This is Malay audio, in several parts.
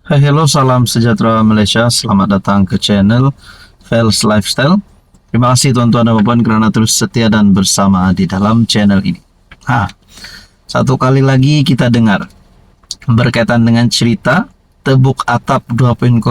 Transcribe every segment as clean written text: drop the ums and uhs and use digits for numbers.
Hai, hello, salam sejahtera Malaysia. Selamat datang ke channel Fels Lifestyle. Terima kasih tuan-tuan dan puan kerana terus setia dan bersama di dalam channel ini. Satu kali lagi kita dengar berkaitan dengan cerita Tebuk Atap 2.0.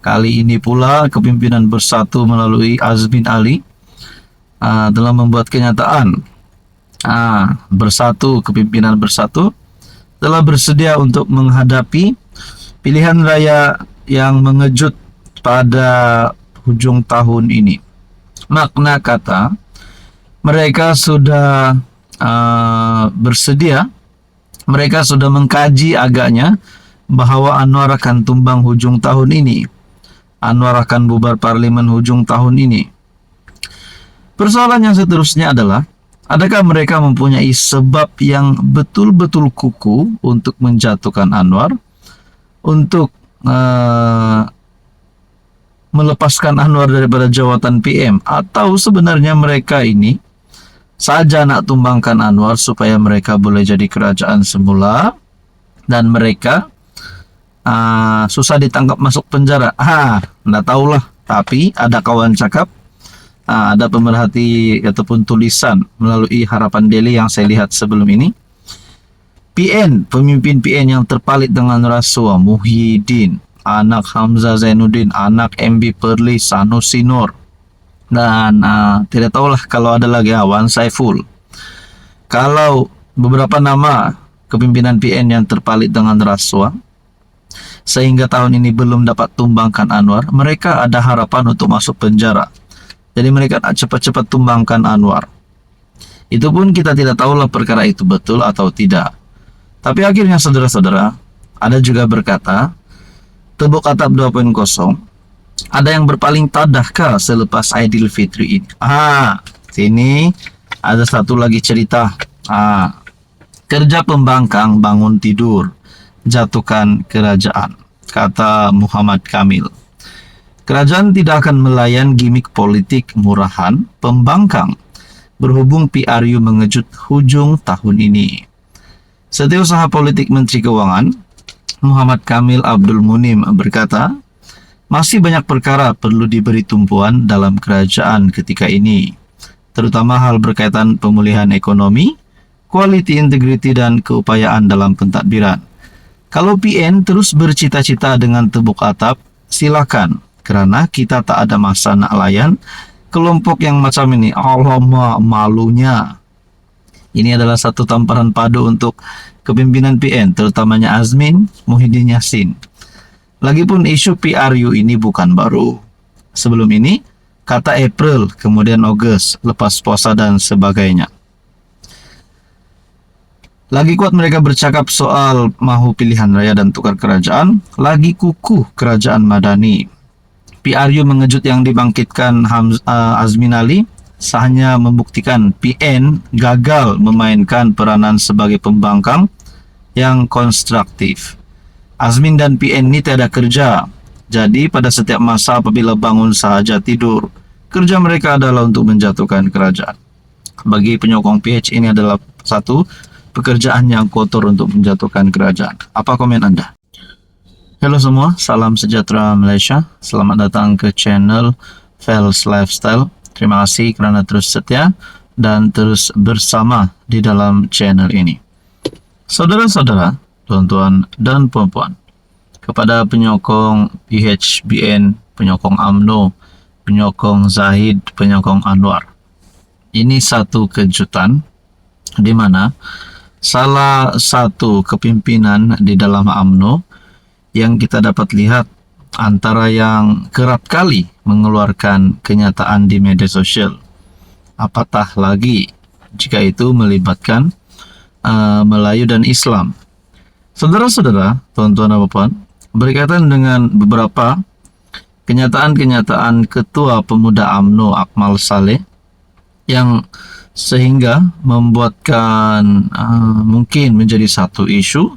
Kali ini pula kepimpinan bersatu melalui Azmin Ali telah membuat kenyataan. Kepimpinan bersatu telah bersedia untuk menghadapi pilihan raya yang mengejut pada hujung tahun ini. Makna kata, mereka sudah bersedia, mereka sudah mengkaji agaknya bahawa Anwar akan tumbang hujung tahun ini. Anwar akan bubar parlimen hujung tahun ini. Persoalan yang seterusnya adalah, adakah mereka mempunyai sebab yang betul-betul kukuh untuk menjatuhkan Anwar, untuk melepaskan Anwar daripada jawatan PM, atau sebenarnya mereka ini saja nak tumbangkan Anwar supaya mereka boleh jadi kerajaan semula dan mereka susah ditangkap masuk penjara? Nggak tahulah. Tapi ada kawan cakap, ada pemerhati ataupun tulisan melalui Harapan Daily yang saya lihat sebelum ini, pemimpin PN yang terpalit dengan rasuah, Muhyiddin, anak Hamzah Zainuddin, anak MB Perlis, Sanusi Nur, dan tidak tahulah kalau ada lagi Wan Saiful. Kalau beberapa nama kepimpinan PN yang terpalit dengan rasuah sehingga tahun ini belum dapat tumbangkan Anwar, mereka ada harapan untuk masuk penjara. Jadi mereka nak cepat-cepat tumbangkan Anwar. Itu pun kita tidak tahulah perkara itu betul atau tidak. Tapi akhirnya saudara-saudara, ada juga berkata, Tebuk Atap 2.0, ada yang berpaling tadahkah selepas Aidilfitri ini? Sini ada satu lagi cerita. Kerja pembangkang bangun tidur, jatuhkan kerajaan, kata Muhammad Kamil. Kerajaan tidak akan melayan gimik politik murahan pembangkang berhubung PRU mengejut hujung tahun ini. Setiausaha politik Menteri Keuangan Muhammad Kamil Abdul Munim berkata, masih banyak perkara perlu diberi tumpuan dalam kerajaan ketika ini, terutama hal berkaitan pemulihan ekonomi, quality integrity dan keupayaan dalam pentadbiran. Kalau PN terus bercita-cita dengan Tebuk Atap, silakan. Kerana kita tak ada masa nak layan kelompok yang macam ini. Alamak, malunya. Ini adalah satu tamparan padu untuk kepimpinan PN, terutamanya Azmin, Muhyiddin Yassin. Lagipun isu PRU ini bukan baru. Sebelum ini, kata April, kemudian Ogos, lepas puasa dan sebagainya. Lagi kuat mereka bercakap soal mahu pilihan raya dan tukar kerajaan, lagi kukuh kerajaan Madani. PRU mengejut yang dibangkitkan Azmin Ali hanya membuktikan PN gagal memainkan peranan sebagai pembangkang yang konstruktif. Azmin dan PN ini tiada kerja. Jadi pada setiap masa apabila bangun sahaja tidur, kerja mereka adalah untuk menjatuhkan kerajaan. Bagi penyokong PH ini adalah satu pekerjaan yang kotor untuk menjatuhkan kerajaan. Apa komen anda? Halo semua, salam sejahtera Malaysia. Selamat datang ke channel Fels Lifestyle. Terima kasih kerana terus setia dan terus bersama di dalam channel ini. Saudara-saudara, tuan-tuan dan puan-puan, kepada penyokong PHBN, penyokong UMNO, penyokong Zahid, penyokong Anwar, ini satu kejutan di mana salah satu kepimpinan di dalam UMNO yang kita dapat lihat antara yang kerap kali mengeluarkan kenyataan di media sosial, apatah lagi jika itu melibatkan Melayu dan Islam. Saudara-saudara, tuan-tuan dan puan, berkaitan dengan beberapa kenyataan-kenyataan Ketua Pemuda UMNO Akmal Saleh yang sehingga membuatkan mungkin menjadi satu isu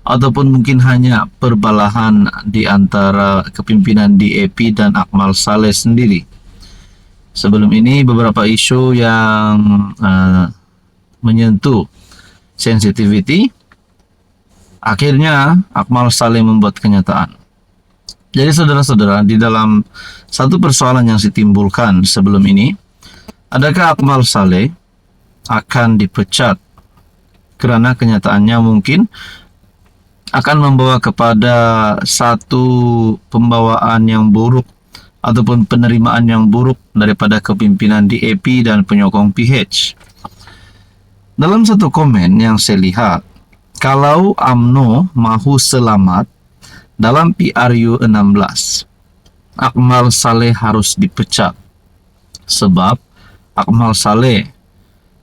ataupun mungkin hanya perbalahan di antara kepimpinan DAP dan Akmal Saleh sendiri. Sebelum ini beberapa isu yang menyentuh sensitivity Akhirnya Akmal Saleh membuat kenyataan. Jadi saudara-saudara, di dalam satu persoalan yang ditimbulkan sebelum ini, adakah Akmal Saleh akan dipecat karena kenyataannya mungkin akan membawa kepada satu pembawaan yang buruk ataupun penerimaan yang buruk daripada kepimpinan DAP dan penyokong PH. Dalam satu komen yang saya lihat, kalau UMNO mahu selamat dalam PRU 16, Akmal Saleh harus dipecat. Sebab Akmal Saleh,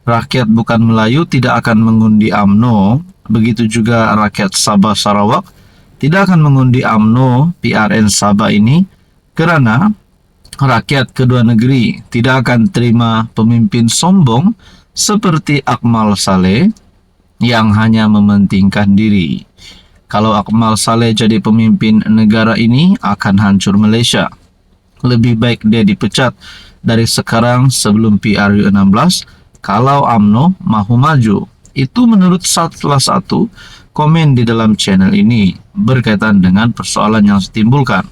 rakyat bukan Melayu tidak akan mengundi UMNO, begitu juga rakyat Sabah Sarawak tidak akan mengundi UMNO PRN Sabah ini kerana rakyat kedua negeri tidak akan terima pemimpin sombong seperti Akmal Saleh yang hanya mementingkan diri. Kalau Akmal Saleh jadi pemimpin negara ini, akan hancur Malaysia. Lebih baik dia dipecat dari sekarang sebelum PRU 16 kalau UMNO mahu maju. Itu menurut salah satu komen di dalam channel ini berkaitan dengan persoalan yang ditimbulkan.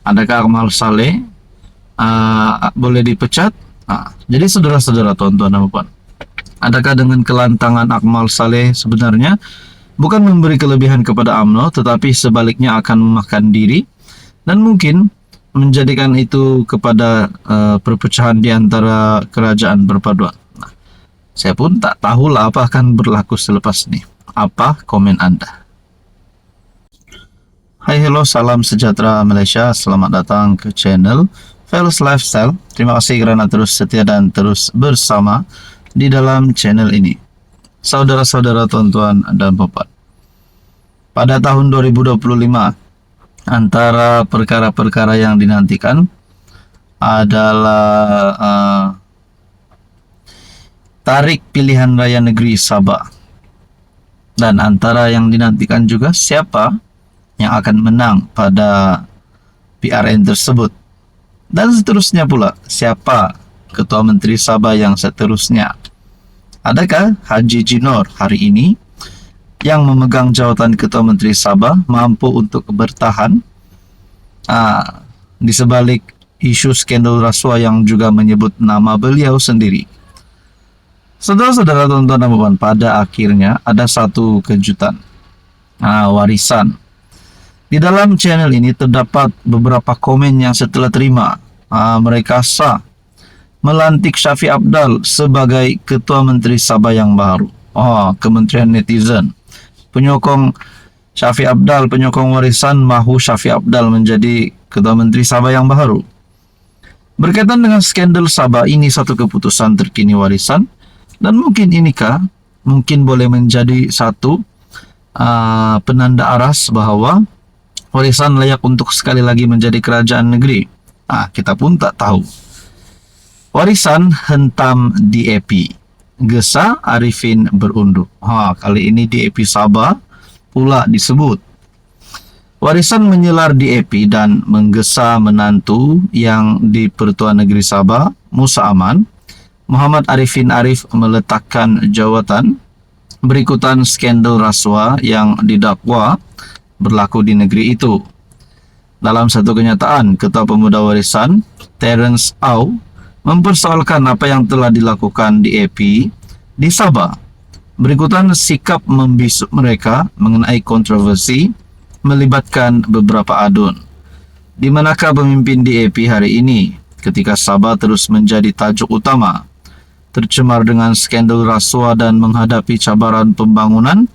Adakah Akmal Saleh boleh dipecat? Jadi saudara-saudara, tuan-tuan dan puan, adakah dengan kelantangan Akmal Saleh sebenarnya bukan memberi kelebihan kepada UMNO, tetapi sebaliknya akan memakan diri dan mungkin menjadikan itu kepada perpecahan di antara kerajaan perpaduan? Saya pun tak tahulah apa akan berlaku selepas ini. Apa komen Anda? Hai, hello, salam sejahtera Malaysia. Selamat datang ke channel Fearless Lifestyle. Terima kasih kerana terus setia dan terus bersama di dalam channel ini. Saudara-saudara, tuan-tuan dan puan, pada tahun 2025, antara perkara-perkara yang dinantikan adalah tarik pilihan raya negeri Sabah, dan antara yang dinantikan juga siapa yang akan menang pada PRN tersebut, dan seterusnya pula siapa Ketua Menteri Sabah yang seterusnya. Adakah Haji Jinor hari ini yang memegang jawatan Ketua Menteri Sabah mampu untuk bertahan di sebalik isu skandal rasuah yang juga menyebut nama beliau sendiri? Saudara-saudara, tuan-tuan dan puan, pada akhirnya ada satu kejutan, warisan. Di dalam channel ini terdapat beberapa komen yang setelah terima. Mereka sah melantik Shafie Apdal sebagai Ketua Menteri Sabah yang baru. Kementerian Netizen, penyokong Shafie Apdal, penyokong warisan mahu Shafie Apdal menjadi Ketua Menteri Sabah yang baru. Berkaitan dengan skandal Sabah, ini satu keputusan terkini warisan. Dan mungkin mungkin boleh menjadi satu penanda aras bahwa warisan layak untuk sekali lagi menjadi kerajaan negeri. Kita pun tak tahu. Warisan hentam DAP, Gesa Arifin berunduh. Kali ini DAP Sabah pula disebut. Warisan menyelar DAP dan menggesa menantu yang di Pertuan Negeri Sabah, Musa Aman, Muhammad Arifin Arif meletakkan jawatan berikutan skandal rasuah yang didakwa berlaku di negeri itu. Dalam satu kenyataan, Ketua Pemuda Warisan, Terence Au, mempersoalkan apa yang telah dilakukan DAP di Sabah. Berikutan sikap membisuk mereka mengenai kontroversi melibatkan beberapa adun. Di manakah pemimpin DAP hari ini ketika Sabah terus menjadi tajuk utama, tercemar dengan skandal rasuah dan menghadapi cabaran pembangunan,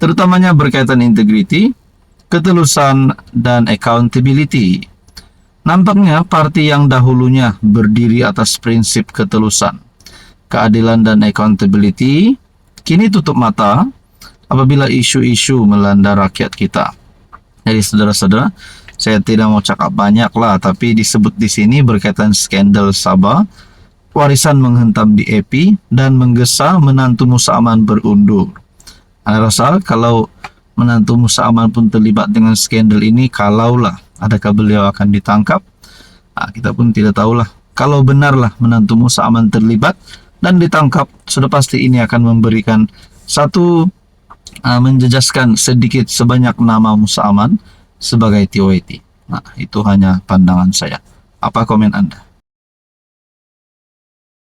terutamanya berkaitan integriti, ketulusan, dan accountability. Nampaknya parti yang dahulunya berdiri atas prinsip ketulusan, keadilan, dan accountability kini tutup mata apabila isu-isu melanda rakyat kita. Jadi saudara-saudara, saya tidak mau cakap banyak lah, tapi disebut di sini berkaitan skandal Sabah, warisan menghentam DAP, dan menggesa menantu Musa Aman berundur. Anda rasa kalau menantu Musa Aman pun terlibat dengan skandal ini, kalaulah adakah beliau akan ditangkap? Kita pun tidak tahulah. Kalau benarlah menantu Musa Aman terlibat dan ditangkap, sudah pasti ini akan memberikan satu menjejaskan sedikit sebanyak nama Musa Aman sebagai TOIT. Nah, itu hanya pandangan saya. Apa komen Anda?